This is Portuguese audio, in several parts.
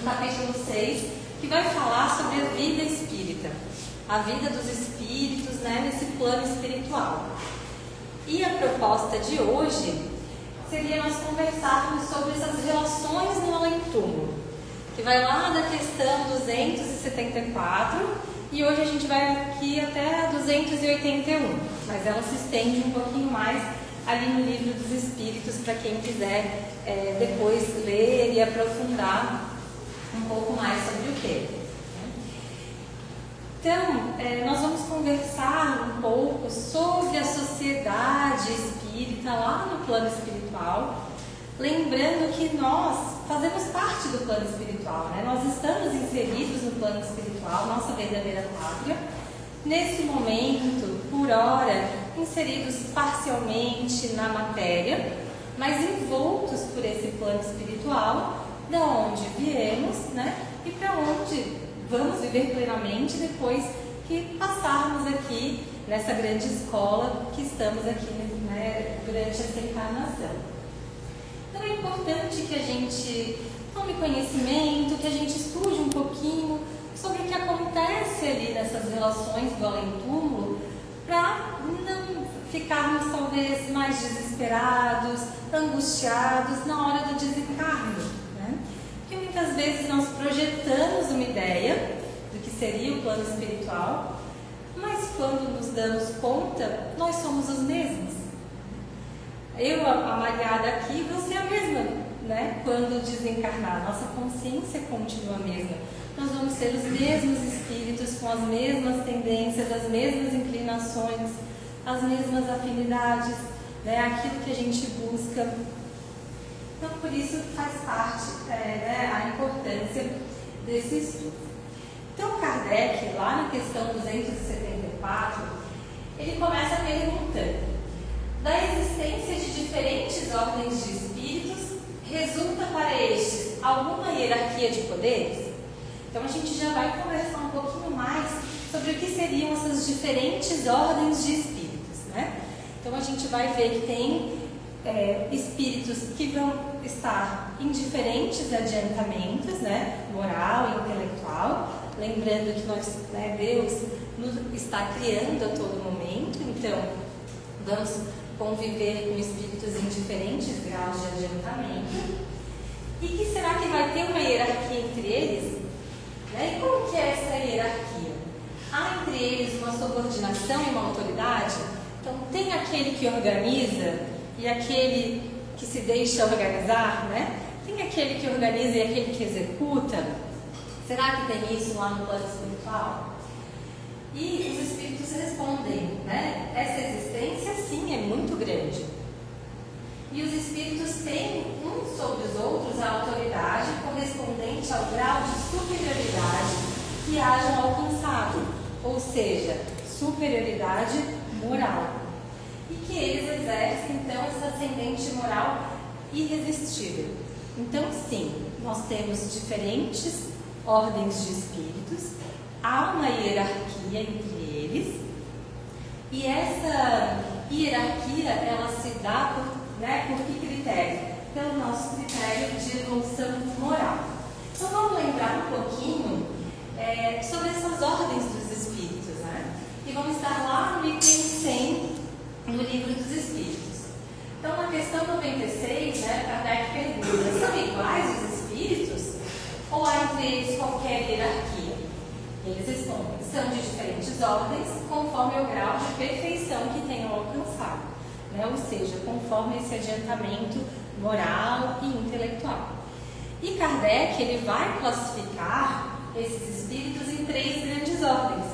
capítulo 6, que vai falar sobre a vida espírita, a vida dos espíritos, né, nesse plano espiritual. E a proposta de hoje seria nós conversarmos sobre essas relações no além-túmulo, que vai lá da questão 274, e hoje a gente vai aqui até 281, mas ela se estende um pouquinho mais ali no Livro dos Espíritos, para quem quiser depois ler e aprofundar um pouco mais sobre o tema. Então, nós vamos conversar um pouco sobre a sociedade espírita lá no plano espiritual, lembrando que nós fazemos parte do plano espiritual, né? Nós estamos inseridos no plano espiritual, nossa verdadeira pátria, nesse momento, por hora, inseridos parcialmente na matéria, mas envoltos por esse plano espiritual, da onde viemos, né? E para onde vamos viver plenamente depois que passarmos aqui nessa grande escola que estamos aqui, né, durante essa encarnação. Então é importante que a gente tome conhecimento, que a gente estude um pouquinho sobre o que acontece ali nessas relações do além-túmulo, para não ficarmos talvez mais desesperados, angustiados na hora do desencarne, né? Porque muitas vezes nós projetamos uma ideia do que seria o plano espiritual, mas quando nos damos conta, nós somos os mesmos. Eu, a Mariada aqui, vou ser a mesma, né? Quando desencarnar, nossa consciência continua a mesma. Nós vamos ser os mesmos espíritos, com as mesmas tendências, as mesmas inclinações, as mesmas afinidades, né? Aquilo que a gente busca. Então, por isso faz parte a importância desse estudo. Então, Kardec, lá na questão 274, ele começa perguntando: da existência de diferentes ordens de espíritos, resulta para estes alguma hierarquia de poderes? Então a gente já vai conversar um pouquinho mais sobre o que seriam essas diferentes ordens de espíritos, né? Então a gente vai ver que tem espíritos que vão estar em diferentes adiantamentos, né? Moral e intelectual, lembrando que nós, né, Deus nos está criando a todo momento, então vamos conviver com espíritos em diferentes graus de adiantamento. E que será que vai ter uma hierarquia entre eles? Né? E como que é essa hierarquia? Há entre eles uma subordinação e uma autoridade? Então tem aquele que organiza e aquele que se deixa organizar, né? Tem aquele que organiza e aquele que executa? Será que tem isso lá no plano espiritual? E os espíritos respondem, né? Essa existência, sim, é muito grande. E os espíritos têm uns sobre os outros a autoridade correspondente ao grau de superioridade que hajam alcançado, ou seja, superioridade moral. E que eles exercem, então, essa ascendente moral irresistível. Então, sim, nós temos diferentes ordens de espíritos, há uma hierarquia entre eles, e essa hierarquia, ela se dá por que critério? Pelo nosso critério de evolução moral. Então vamos lembrar um pouquinho sobre essas ordens dos espíritos, né? E vamos estar lá no item 100, no Livro dos Espíritos. Então na questão 96, né, Kardec pergunta: são iguais os espíritos? Ou há entre eles qualquer hierarquia? Eles respondem: são de diferentes ordens, conforme o grau de perfeição que tenham alcançado, né? Ou seja, conforme esse adiantamento moral e intelectual. E Kardec, ele vai classificar esses espíritos em 3 grandes ordens.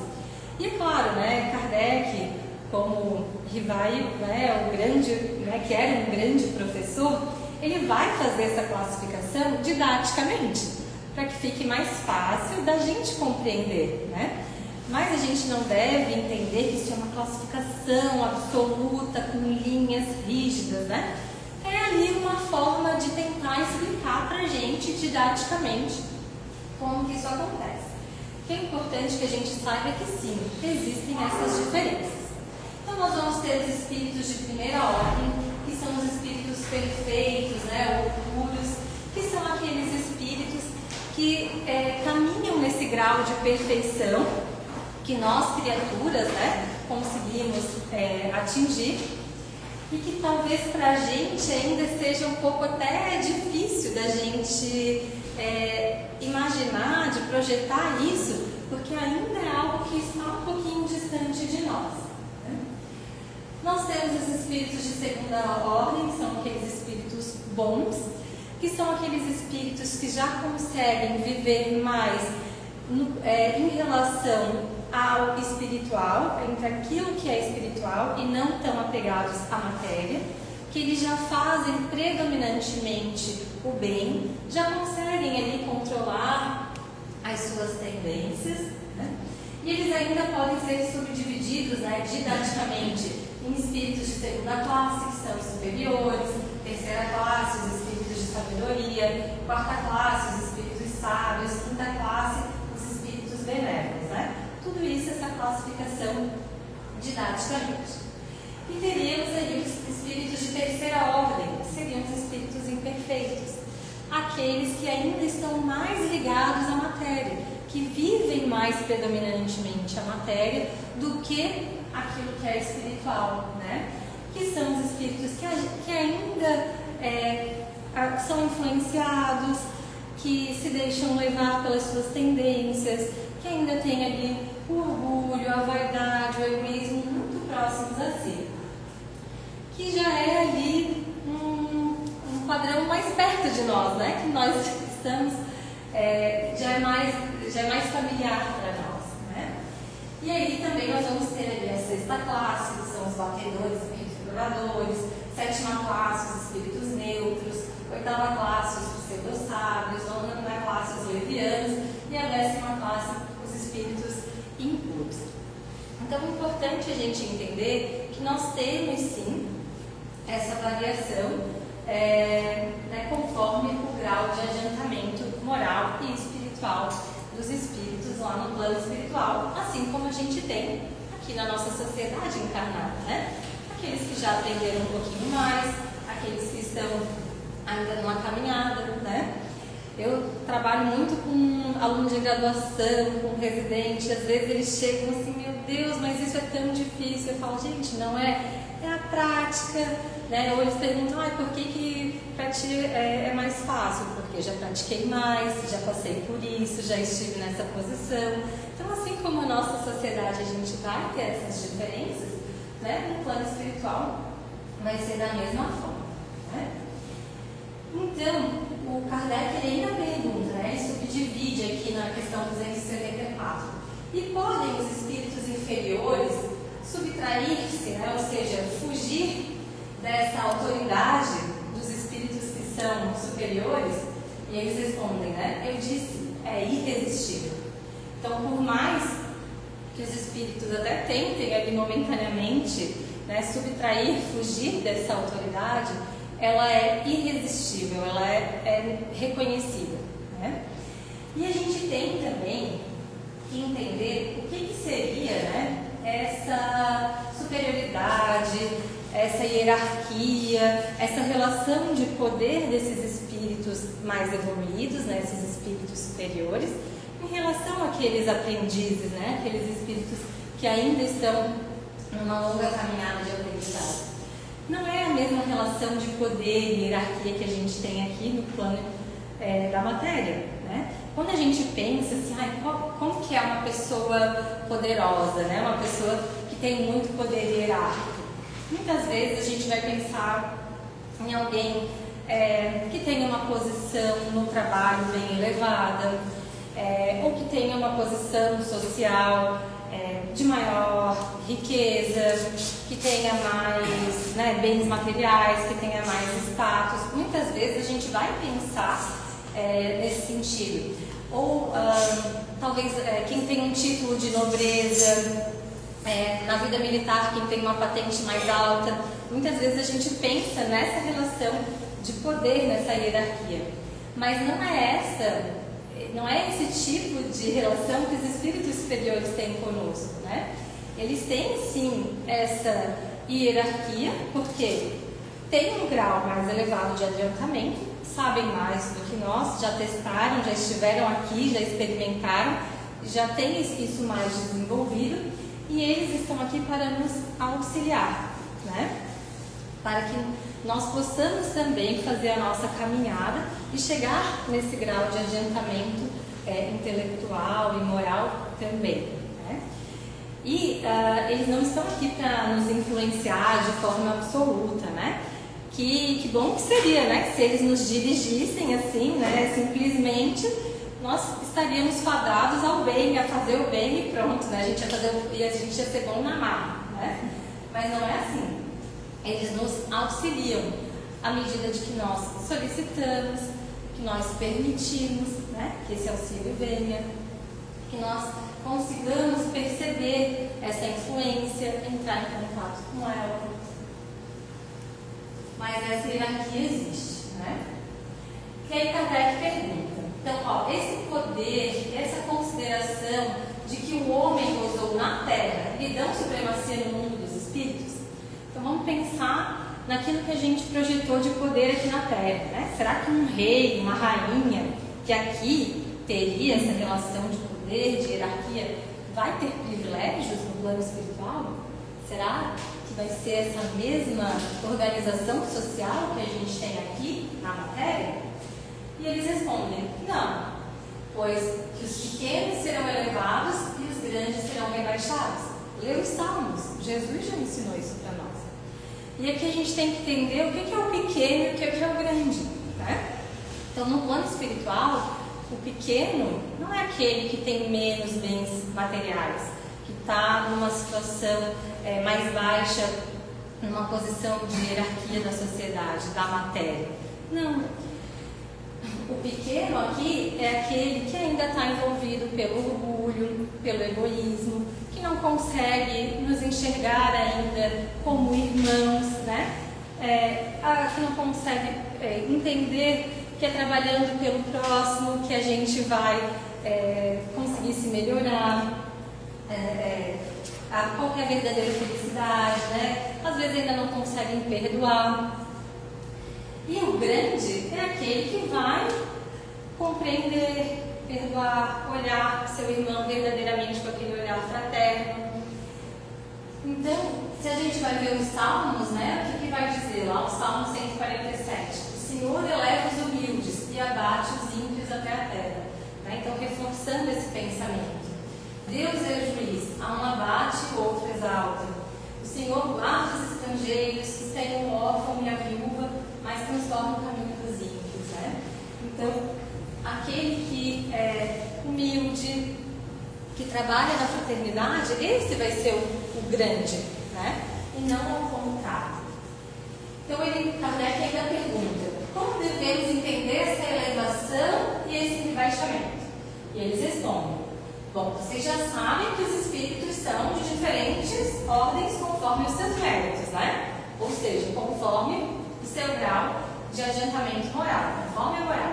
E é claro, né, Kardec, como Rivaio, né, o grande, né, que era um grande professor, ele vai fazer essa classificação didaticamente, para que fique mais fácil da gente compreender, né? Mas a gente não deve entender que isso é uma classificação absoluta, com linhas rígidas, né? É ali uma forma de tentar explicar para a gente didaticamente como que isso acontece. O que é importante que a gente saiba que sim, existem essas diferenças. Então nós vamos ter os espíritos de primeira ordem, que são os espíritos perfeitos, né, ou puros, que são aqueles espíritos que grau de perfeição que nós, criaturas, né, conseguimos atingir, e que talvez para a gente ainda seja um pouco até difícil da gente imaginar, de projetar isso, porque ainda é algo que está um pouquinho distante de nós. Né? Nós temos os espíritos de segunda ordem, são aqueles espíritos bons, que são aqueles espíritos que já conseguem viver mais em relação ao espiritual, entre aquilo que é espiritual e não tão apegados à matéria, que eles já fazem predominantemente o bem, já conseguem ali controlar as suas tendências, né? E eles ainda podem ser subdivididos, né, didaticamente em espíritos de segunda classe, que são os superiores, terceira classe, os espíritos de sabedoria, quarta classe, os espíritos sábios, quinta classe, os espíritos benévolos, né? Tudo isso, essa classificação didaticamente. E teríamos aí os espíritos de terceira ordem, que seriam os espíritos imperfeitos, aqueles que ainda estão mais ligados à matéria, que vivem mais predominantemente a matéria do que aquilo que é espiritual, né? Que são os espíritos que ainda são influenciados, que se deixam levar pelas suas tendências, que ainda tem ali o orgulho, a vaidade, o egoísmo muito próximos a si, que já é ali um padrão mais perto de nós, né? Que nós estamos, já é mais familiar para nós, né? E aí também nós vamos ter ali a sexta classe, que são os batedores, espíritos exploradores, sétima classe, os espíritos neutros, oitava classe, os pseudo-sábios, nona classe, os levianos, e a décima classe, os espíritos impuros. Então é importante a gente entender que nós temos sim essa variação conforme o grau de adiantamento moral e espiritual dos espíritos lá no plano espiritual, assim como a gente tem aqui na nossa sociedade encarnada, né? Aqueles que já aprenderam um pouquinho mais, aqueles que estão ainda numa caminhada, né? Eu trabalho muito com alunos de graduação, com residente, às vezes eles chegam assim, meu Deus, mas isso é tão difícil. Eu falo, gente, não é a prática, né? Ou eles perguntam, por que para ti é mais fácil? Porque já pratiquei mais, já passei por isso, já estive nessa posição. Então, assim como a nossa sociedade, a gente vai ter essas diferenças, né? No plano espiritual vai ser da mesma forma, né? Então, o Kardec ainda pergunta, né? Ele subdivide aqui na questão 274. E podem os espíritos inferiores subtrair-se, né? Ou seja, fugir dessa autoridade dos espíritos que são superiores? E eles respondem, né? Eu disse, é irresistível. Então, por mais que os espíritos até tentem ali momentaneamente, né, subtrair, fugir dessa autoridade, ela é irresistível, ela é reconhecida, né? E a gente tem também que entender o que seria, né, essa superioridade, essa hierarquia, essa relação de poder desses espíritos mais evoluídos, né, esses espíritos superiores, em relação àqueles aprendizes, né, aqueles espíritos que ainda estão numa longa caminhada de aprendizado. Não é a mesma relação de poder e hierarquia que a gente tem aqui no plano da matéria, né? Quando a gente pensa assim, como que é uma pessoa poderosa, né? Uma pessoa que tem muito poder hierárquico. Muitas vezes a gente vai pensar em alguém que tenha uma posição no trabalho bem elevada, ou que tenha uma posição social de maior riqueza, que tenha mais, né, bens materiais, que tenha mais status. Muitas vezes a gente vai pensar nesse sentido. Ou talvez quem tem um título de nobreza, na vida militar quem tem uma patente mais alta. Muitas vezes a gente pensa nessa relação de poder, nessa hierarquia. Mas não é esse tipo de relação que os espíritos superiores têm conosco, né? Eles têm sim essa hierarquia, porque têm um grau mais elevado de adiantamento, sabem mais do que nós, já testaram, já estiveram aqui, já experimentaram já tem isso mais desenvolvido e eles estão aqui para nos auxiliar, né? Para que nós possamos também fazer a nossa caminhada e chegar nesse grau de adiantamento intelectual e moral também, né? E eles não estão aqui para nos influenciar de forma absoluta, né? Que bom que seria, né? Se eles nos dirigissem assim, né? Simplesmente nós estaríamos fadados ao bem, a fazer o bem e pronto, né? A gente ia ser bom na marra, né? Mas não é assim. Eles nos auxiliam à medida de que nós solicitamos, que nós permitimos, né? Que esse auxílio venha, que nós consigamos perceber essa influência, entrar em contato com ela. Mas essa hierarquia existe, né? E aí Kardec pergunta, então, esse poder, essa consideração de que o homem gozou na Terra lhe dão supremacia no mundo dos espíritos? Então vamos pensar naquilo que a gente projetou de poder aqui na Terra, né? Será que um rei, uma rainha, que aqui teria essa relação de poder, de hierarquia, vai ter privilégios no plano espiritual? Será que vai ser essa mesma organização social que a gente tem aqui na matéria? E eles respondem, não, pois que os pequenos serão elevados e os grandes serão rebaixados. Lê os Salmos, Jesus já ensinou isso para nós. E aqui a gente tem que entender o que é o pequeno e o que é o grande, né? Então, no plano espiritual, o pequeno não é aquele que tem menos bens materiais, que está numa situação mais baixa, numa posição de hierarquia da sociedade, da matéria. Não. O pequeno aqui é aquele que ainda está envolvido pelo orgulho, pelo egoísmo, que não consegue nos enxergar ainda como irmãos, né? Que não consegue entender que é trabalhando pelo próximo que a gente vai conseguir se melhorar, qual que é a verdadeira felicidade, né? Às vezes ainda não conseguem perdoar. E o grande é aquele que vai compreender, perdoar, olhar seu irmão verdadeiramente com aquele olhar fraterno. Então, se a gente vai ver os Salmos, né, o que vai dizer lá? O Salmo 147. O Senhor eleva os humildes e abate os ímpios até a terra. Né? Então, reforçando esse pensamento. Deus é o juiz, a um abate e o outro exalta. O Senhor guarda os estrangeiros, sustém o órfão e a viúva, mas transforma o caminho dos ímpios, né? Então, aquele que é humilde, que trabalha na fraternidade, esse vai ser o grande, né? E não ao contrário. Então, Kardec ainda pergunta, como devemos entender essa elevação e esse rebaixamento? E eles respondem, bom, vocês já sabem que os espíritos são de diferentes ordens conforme os seus méritos, né? Ou seja, conforme o seu grau de adiantamento moral, conforme a moral.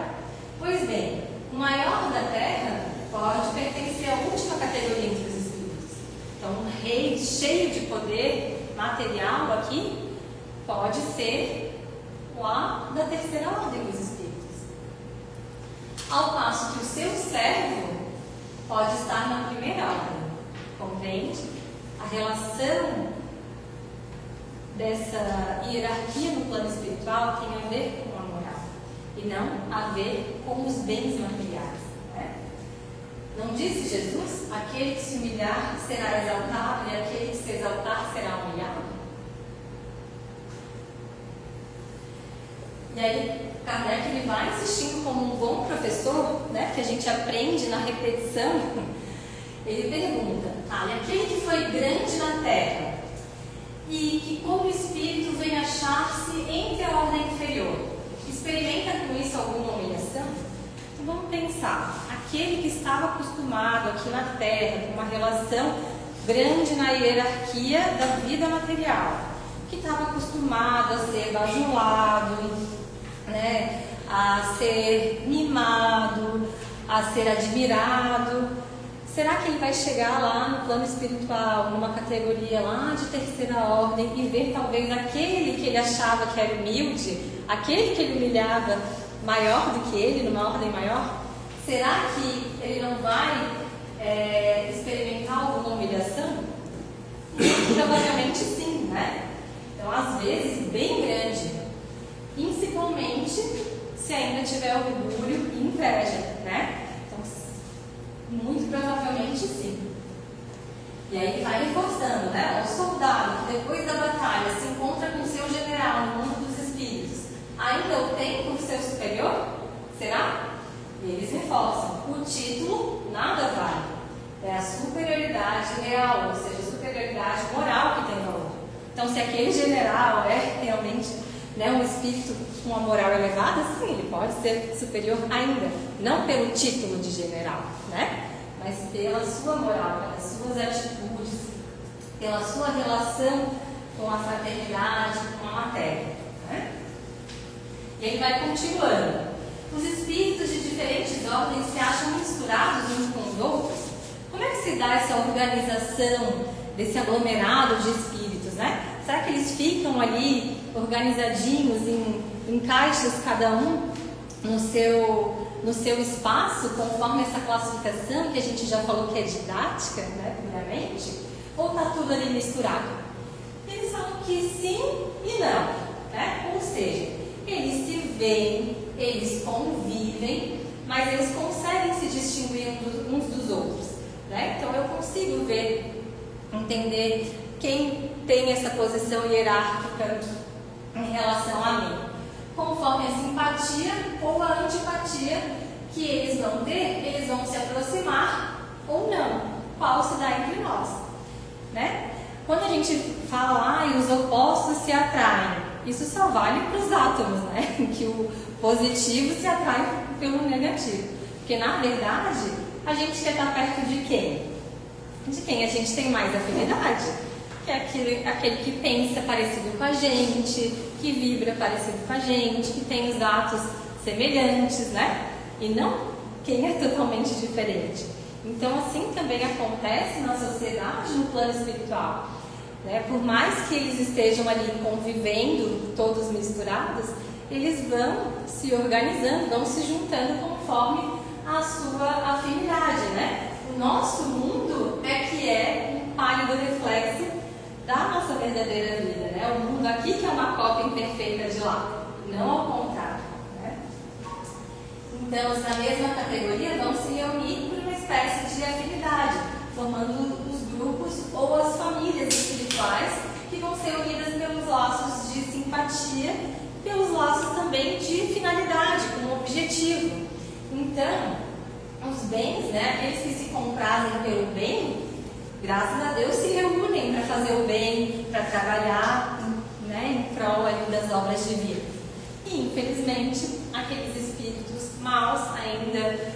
Pois bem, o maior da Terra pode pertencer à última categoria entre os espíritos. Então, um rei cheio de poder material aqui pode ser lá da terceira ordem dos espíritos. Ao passo que o seu servo pode estar na primeira ordem. Compreende? A relação dessa hierarquia no plano espiritual tem a ver com a moral e não a ver com os bens materiais, né? Não disse Jesus, aquele que se humilhar será exaltado e aquele que se exaltar será humilhado? E aí Kardec ele vai insistindo como um bom professor, né, que a gente aprende na repetição. Ele pergunta, e aquele que foi grande na terra e que como espírito vem achar-se entre a ordem inferior, experimenta com isso alguma humilhação? Então vamos pensar, aquele que estava acostumado aqui na Terra com uma relação grande na hierarquia da vida material, que estava acostumado a ser bajulado, né, a ser mimado, a ser admirado. Será que ele vai chegar lá no plano espiritual, numa categoria lá de terceira ordem e ver talvez aquele que ele achava que era humilde, aquele que ele humilhava maior do que ele, numa ordem maior? Será que ele não vai experimentar alguma humilhação? Muito provavelmente sim, né? Então, às vezes, bem grande. Principalmente se ainda tiver orgulho e inveja, né? Então, muito provavelmente sim. E aí vai reforçando, né? O soldado que depois da batalha se encontra com o seu general no mundo dos espíritos, ainda o tem como seu superior? Será? Eles reforçam. O título nada vale. É a superioridade real, ou seja, a superioridade moral que tem valor. Então, se aquele general é realmente, né, um espírito com uma moral elevada, sim, ele pode ser superior ainda. Não pelo título de general, né? Mas pela sua moral, pelas suas atitudes, pela sua relação com a fraternidade, com a matéria, né? E ele vai continuando. Os espíritos de diferentes ordens se acham misturados uns com os outros. Como é que se dá essa organização desse aglomerado de espíritos, né? Será que eles ficam ali organizadinhos em caixas, cada um no seu espaço, conforme essa classificação que a gente já falou que é didática, né, primeiramente? Ou está tudo ali misturado? Eles falam que sim e não, né? Ou seja, eles se veem, eles convivem, mas eles conseguem se distinguir uns dos outros, né? Então eu consigo ver, entender quem tem essa posição hierárquica em relação a mim, conforme a simpatia ou a antipatia que eles vão ter, eles vão se aproximar ou não, qual se dá entre nós, né? Quando a gente fala, os opostos se atraem, isso só vale para os átomos, né? Que o positivo se atrai pelo negativo, porque na verdade a gente quer estar perto de quem? De quem a gente tem mais afinidade, que é aquele que pensa parecido com a gente, que vibra parecido com a gente, que tem os atos semelhantes, né? E não quem é totalmente diferente. Então, assim também acontece na sociedade, no plano espiritual, né? Por mais que eles estejam ali convivendo, todos misturados, eles vão se organizando, vão se juntando conforme a sua afinidade, né? O nosso mundo que é um pálido reflexo da nossa verdadeira vida, né? O mundo aqui que é uma cópia imperfeita de lá, não ao contrário, né? Então, na mesma categoria, vão se reunir por uma espécie de afinidade, formando os grupos ou as famílias espirituais que vão ser unidas pelos laços de simpatia, pelos laços também de finalidade, como objetivo. Então, os bens, né, aqueles que se comprazem pelo bem, graças a Deus se reúnem para fazer o bem, para trabalhar, né, em prol ali das obras divinas. E, infelizmente, aqueles espíritos maus ainda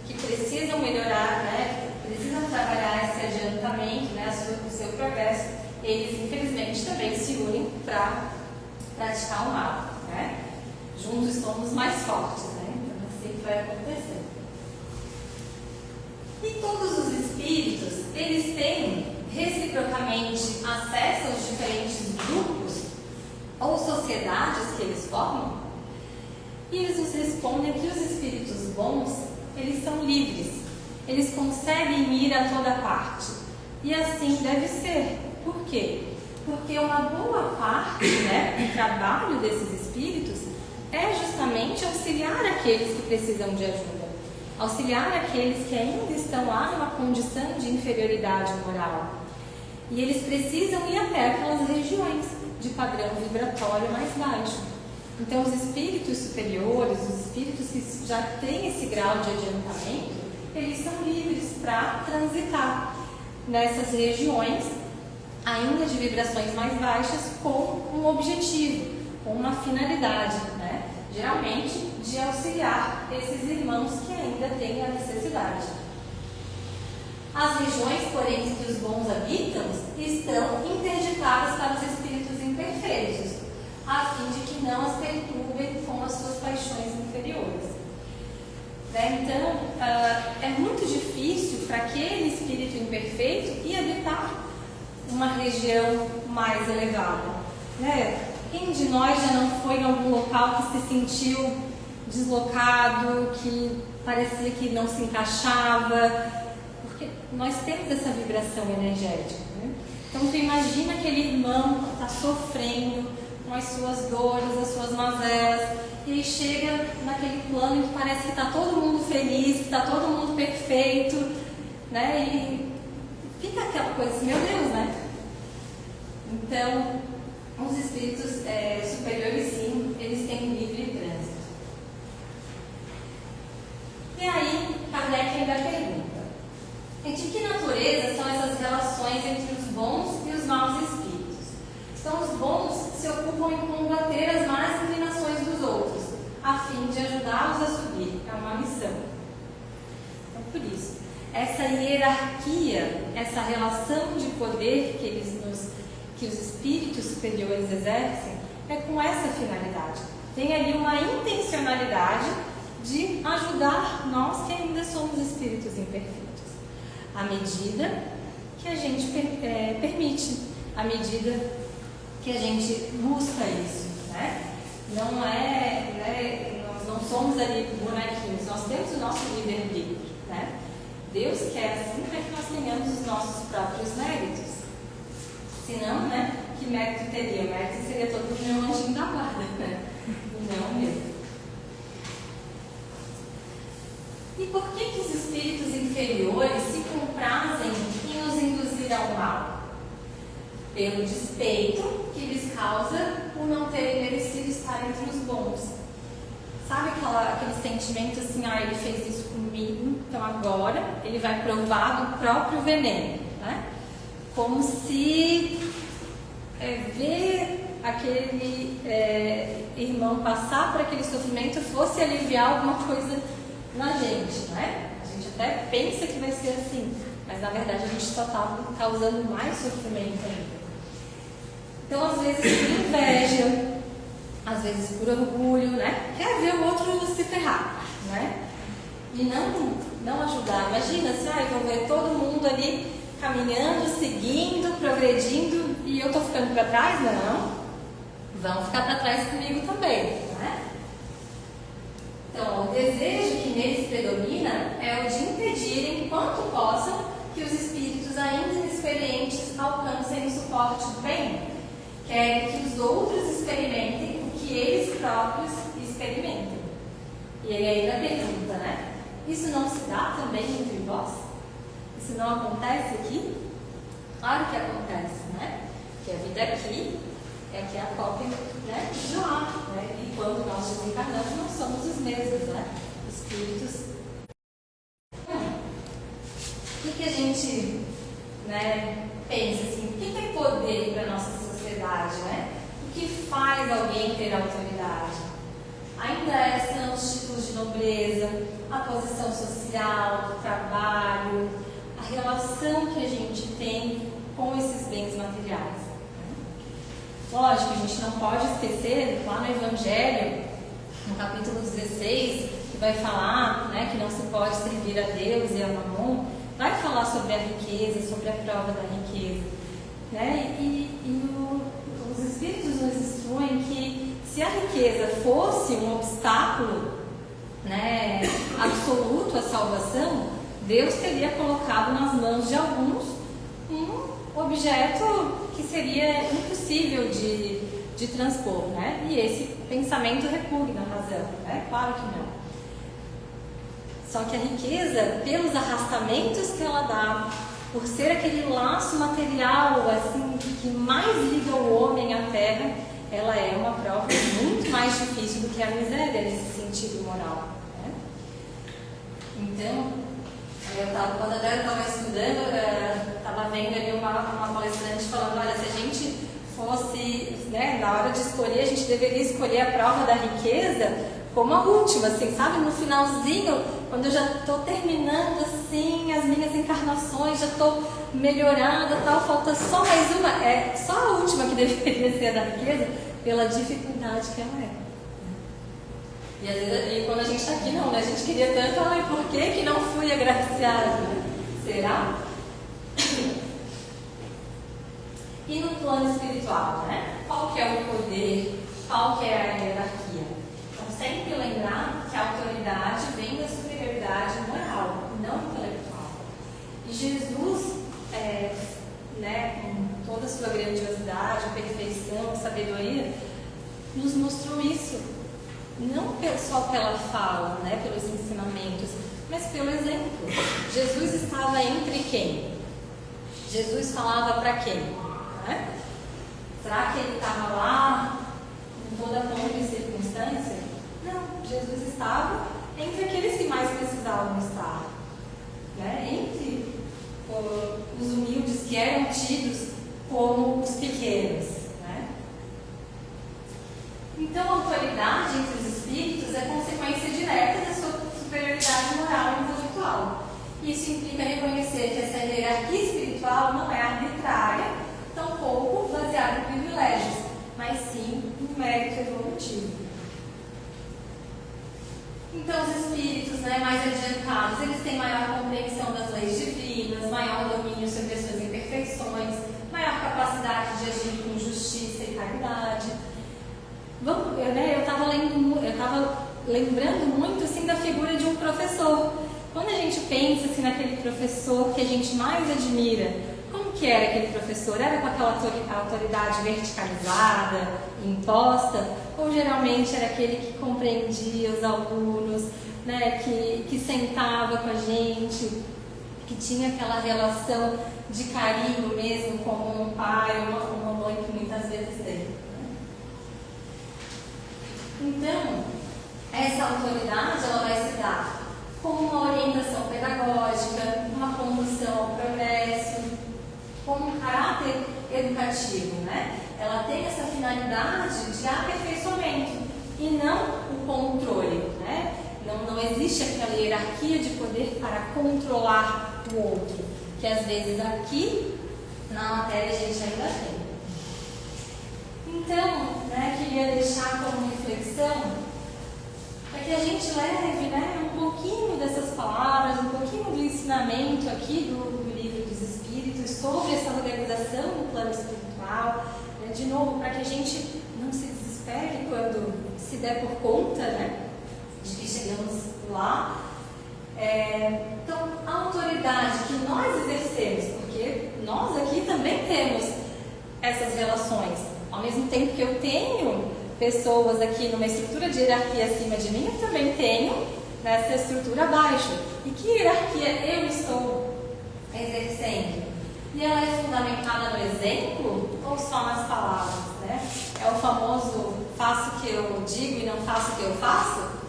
que precisam melhorar, né, precisam trabalhar esse adiantamento, né, o seu progresso, eles, infelizmente, também se unem para praticar o mal, né? Juntos somos mais fortes, né? Então, assim que vai acontecer. E todos os espíritos, eles têm reciprocamente acesso aos diferentes grupos ou sociedades que eles formam? E eles nos respondem que os espíritos bons, eles são livres, eles conseguem ir a toda parte. E assim deve ser. Por quê? Porque uma boa parte, né, do trabalho desses espíritos é justamente auxiliar aqueles que precisam de ajuda. Auxiliar aqueles que ainda estão lá numa condição de inferioridade moral. E eles precisam ir até aquelas regiões de padrão vibratório mais baixo. Então, os espíritos superiores, os espíritos que já têm esse grau de adiantamento, eles são livres para transitar nessas regiões, ainda de vibrações mais baixas, com um objetivo, com uma finalidade, né? Geralmente de auxiliar esses irmãos que ainda têm a necessidade. As regiões, porém, que os bons habitam estão interditadas para os espíritos imperfeitos, a fim de que não as perturbem com as suas paixões inferiores. Né? Então, é muito difícil para aquele espírito imperfeito ir habitar uma região mais elevada. Né? Quem de nós já não foi em algum local que se sentiu deslocado, que parecia que não se encaixava, porque nós temos essa vibração energética, né? Então tu imagina aquele irmão que está sofrendo com as suas dores, as suas mazelas, e aí chega naquele plano que parece que está todo mundo feliz, que está todo mundo perfeito, né? E fica aquela coisa assim, meu Deus, né? Então, os espíritos superiores, sim, eles têm livre trânsito. E aí, Kardec ainda pergunta: de que natureza são essas relações entre os bons e os maus espíritos? Então, os bons se ocupam em combater as más inclinações dos outros, a fim de ajudá-los a subir. É uma missão. Então, por isso, essa hierarquia, essa relação de poder que os espíritos superiores exercem, é com essa finalidade. Tem ali uma intencionalidade de ajudar nós que ainda somos espíritos imperfeitos, à medida que a gente permite, à medida que a gente busca isso, né? Não nós não somos ali bonequinhos, nós temos o nosso livre-arbítrio, né? Deus quer assim para que nós tenhamos os nossos próprios méritos. Senão, né, que mérito teria? O mérito seria todo do meu anjinho da guarda, né? Não mesmo. E por que os espíritos inferiores se comprazem em nos induzir ao mal? Pelo despeito que lhes causa o não terem merecido estar entre os bons. Sabe aquele sentimento assim, ele fez isso comigo, então agora ele vai provar do próprio veneno, né? Como se ver aquele irmão passar por aquele sofrimento fosse aliviar alguma coisa na gente, né? A gente até pensa que vai ser assim, mas na verdade a gente só está causando mais sofrimento ainda. Então, às vezes por inveja, às vezes por orgulho, né? Quer ver o outro se ferrar, né? E não ajudar. Imagina se eu vou ver todo mundo ali caminhando, seguindo, progredindo e eu estou ficando para trás? Não. Vão ficar para trás comigo também, né? Então, o desejo que neles predomina é o de impedirem, quanto possam, que os espíritos ainda inexperientes alcancem o suporte do bem. Querem que os outros experimentem o que eles próprios experimentem. E ele ainda pergunta, né? Isso não se dá também entre vós? Isso não acontece aqui? Claro que acontece, né? Porque a vida aqui é que é a cópia, né, de lá, né? E quando nós desencarnamos, não somos os mesmos, né? Espíritos. O que a gente, né, pensa assim? O que tem poder para a nossa sociedade, né? O que faz alguém ter autoridade? Ainda são os títulos de nobreza, a posição social, o trabalho, a relação que a gente tem com esses bens materiais. Lógico, a gente não pode esquecer, lá no Evangelho, no capítulo 16, que vai falar, né, que não se pode servir a Deus e a Mamon, vai falar sobre a riqueza, sobre a prova da riqueza, né? Os Espíritos nos instruem que se a riqueza fosse um obstáculo, né, absoluto à salvação, Deus teria colocado nas mãos de alguns um objeto que seria impossível de transpor, né? E esse pensamento repugna a razão, né? Claro que não. Só que a riqueza, pelos arrastamentos que ela dá, por ser aquele laço material assim que mais liga o homem à terra, ela é uma prova muito mais difícil do que a miséria nesse sentido moral, né? Então, quando eu estava estudando, estava vendo ali uma palestrante falando, olha, se a gente fosse, né, na hora de escolher, a gente deveria escolher a prova da riqueza como a última, assim, sabe? No finalzinho, quando eu já estou terminando, assim, as minhas encarnações, já estou melhorando, tal, falta só mais uma, só a última que deveria ser a da riqueza, pela dificuldade que ela é. E às vezes, quando a gente está aqui, não, né? A gente queria tanto, por que não fui agraciado? Será? E no plano espiritual, né? Qual que é o poder? Qual que é a hierarquia? Então, sempre lembrar que a autoridade vem da superioridade moral, não intelectual. sabedoria, nos mostrou isso. Não só pela fala, né, pelos ensinamentos, mas pelo exemplo. Jesus estava entre quem? Jesus falava para quem? Né? Será que ele estava lá em toda pompa e circunstância? Não, Jesus estava entre aqueles que mais precisavam estar. Né? Entre os humildes que eram tidos como os pequenos. Né? Então, a autoridade entre os espíritos é consequência direta da sua superioridade moral e intelectual. Isso implica reconhecer que essa hierarquia espiritual não é arbitrária, tampouco baseada em privilégios, mas sim em mérito evolutivo. Então, os espíritos, né, mais adiantados, eles têm maior compreensão das leis divinas, maior domínio sobre as suas imperfeições, maior capacidade de agir com justiça e caridade. Eu estava lembrando muito assim, da figura de um professor. Quando a gente pensa assim, naquele professor que a gente mais admira, como que era aquele professor? Era com aquela autoridade verticalizada, imposta? Ou geralmente era aquele que compreendia os alunos, né, que sentava com a gente, que tinha aquela relação de carinho mesmo, como um pai ou uma mãe que muitas vezes tem? Então, essa autoridade ela vai se dar como uma orientação pedagógica, uma condução ao progresso, como um caráter educativo, né? Ela tem essa finalidade de aperfeiçoamento e não o controle, né? Não existe aquela hierarquia de poder para controlar o outro, que às vezes aqui na matéria a gente ainda tem. Então, né, queria deixar como reflexão para que a gente leve, né, um pouquinho dessas palavras, um pouquinho do ensinamento aqui do Livro dos Espíritos sobre essa organização do plano espiritual, né, de novo, para que a gente não se desespere quando se der por conta, né, de que chegamos lá. Então, a autoridade que nós exercemos, porque nós aqui também temos essas relações, ao mesmo tempo que eu tenho pessoas aqui numa estrutura de hierarquia acima de mim, eu também tenho nessa estrutura abaixo. E que hierarquia eu estou exercendo? E ela é fundamentada no exemplo ou só nas palavras? Né? É o famoso faço o que eu digo e não faço o que eu faço?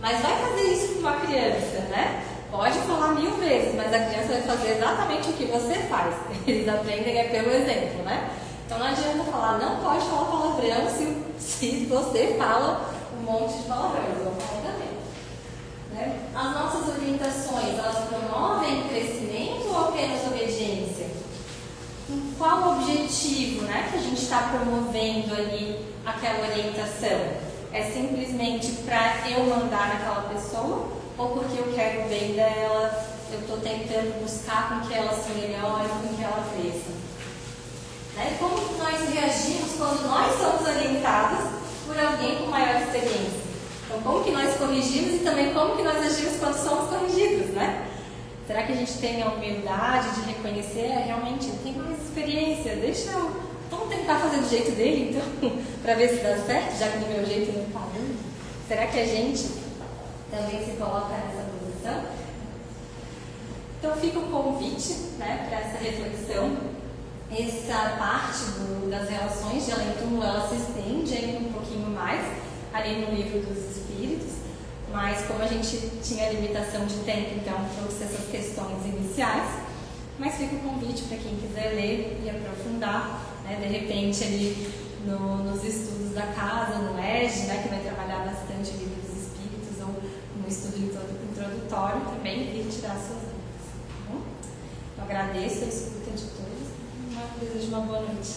Mas vai fazer isso com uma criança, né? Pode falar 1000 vezes, mas a criança vai fazer exatamente o que você faz. Eles aprendem pelo exemplo, né? Então não adianta falar, não pode falar palavrão se você fala um monte de palavrão, eles vão falar também. Né? As nossas orientações, elas promovem crescimento ou apenas obediência? Com qual objetivo, né, que a gente está promovendo ali aquela orientação? É simplesmente para eu mandar naquela pessoa? Ou porque eu quero o bem dela, eu estou tentando buscar com que ela se melhore, com que ela cresça? Né? Como que nós reagimos quando nós somos orientados por alguém com maior experiência? Então, como que nós corrigimos e também como que nós agimos quando somos corrigidos, né? Será que a gente tem a humildade de reconhecer, realmente, ele tem mais experiência, vamos tentar fazer do jeito dele, então, para ver se dá certo, já que do meu jeito não está dando? Será que a gente também se coloca nessa posição? Então, fica o convite, né, para essa reflexão. Essa parte das relações de além-túmulo, ela se estende ainda um pouquinho mais ali no Livro dos Espíritos, mas como a gente tinha limitação de tempo, então trouxe essas questões iniciais, mas fica o convite para quem quiser ler e aprofundar, né, de repente ali nos estudos da casa, no EG, né, que vai trabalhar bastante o Livro dos Espíritos, ou no estudo introdutório também, vir tirar suas dúvidas. Tá bom? Eu agradeço a escuta de todos. Desejo uma boa noite.